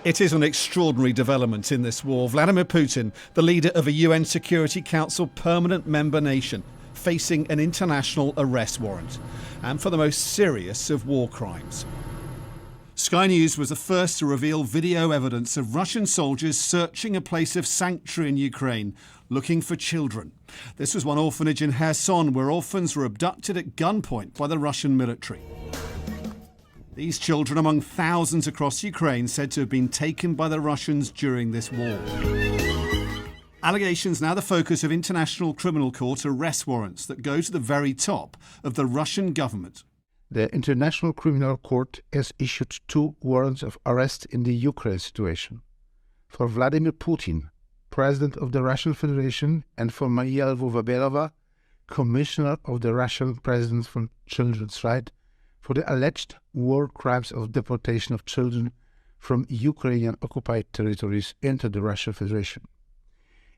It is an extraordinary development in this war. Vladimir Putin, the leader of a UN Security Council permanent member nation, facing an international arrest warrant, and for the most serious of war crimes. Sky News was the first to reveal video evidence of Russian soldiers searching a place of sanctuary in Ukraine, looking for children. This was one orphanage in Kherson where orphans were abducted at gunpoint by the Russian military. These children, among thousands across Ukraine, said to have been taken by the Russians during this war. Allegations now the focus of International Criminal Court arrest warrants that go to the very top of the Russian government. The International Criminal Court has issued 2 warrants of arrest in the Ukraine situation. For Vladimir Putin, President of the Russian Federation, and for Maria Lvova-Belova, Commissioner of the Russian President for Children's Rights, for the alleged war crimes of deportation of children from Ukrainian occupied territories into the Russian Federation.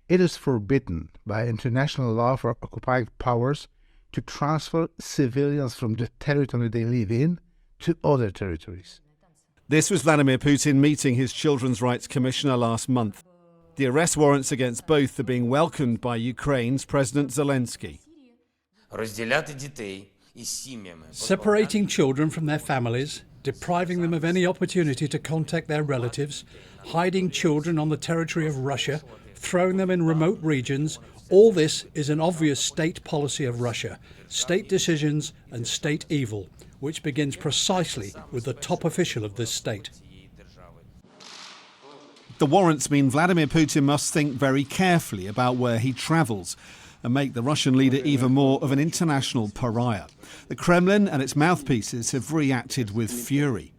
It is forbidden by international law for occupying powers to transfer civilians from the territory they live in to other territories. This was Vladimir Putin meeting his Children's Rights Commissioner last month. The arrest warrants against both are being welcomed by Ukraine's President Zelensky. Separating children from their families, depriving them of any opportunity to contact their relatives, hiding children on the territory of Russia, throwing them in remote regions, all this is an obvious state policy of Russia, state decisions and state evil, which begins precisely with the top official of this state. The warrants mean Vladimir Putin must think very carefully about where he travels and make the Russian leader even more of an international pariah. The Kremlin and its mouthpieces have reacted with fury.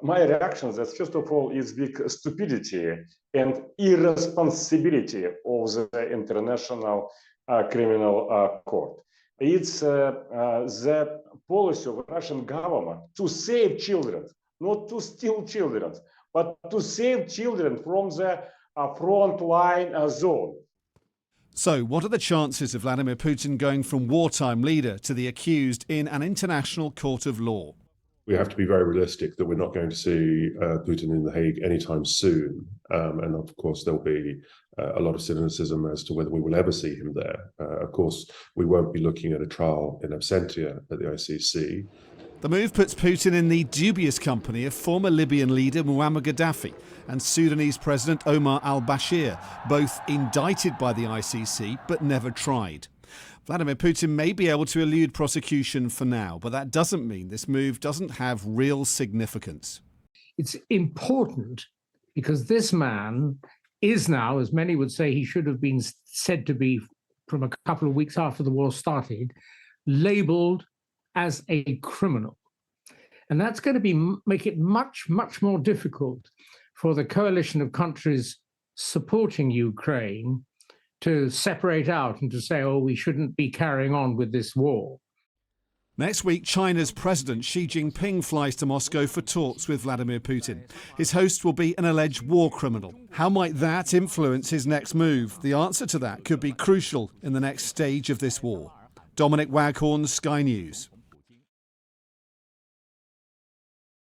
My reaction is that, first of all, is the stupidity and irresponsibility of the International Criminal Court. It's the policy of the Russian government to save children, not to steal children, but to save children from the front-line zone. So, what are the chances of Vladimir Putin going from wartime leader to the accused in an international court of law? We have to be very realistic that we're not going to see Putin in The Hague anytime soon. And of course, there'll be a lot of cynicism as to whether we will ever see him there. Of course, we won't be looking at a trial in absentia at the ICC. The move puts Putin in the dubious company of former Libyan leader Muammar Gaddafi and Sudanese President Omar al-Bashir, both indicted by the ICC but never tried. Vladimir Putin may be able to elude prosecution for now, but that doesn't mean this move doesn't have real significance. It's important because this man is now, as many would say he should have been said to be from a couple of weeks after the war started, labelled as a criminal. And that's going to make it much, much more difficult for the coalition of countries supporting Ukraine to separate out and to say, oh, we shouldn't be carrying on with this war. Next week, China's President Xi Jinping flies to Moscow for talks with Vladimir Putin. His host will be an alleged war criminal. How might that influence his next move? The answer to that could be crucial in the next stage of this war. Dominic Waghorn, Sky News.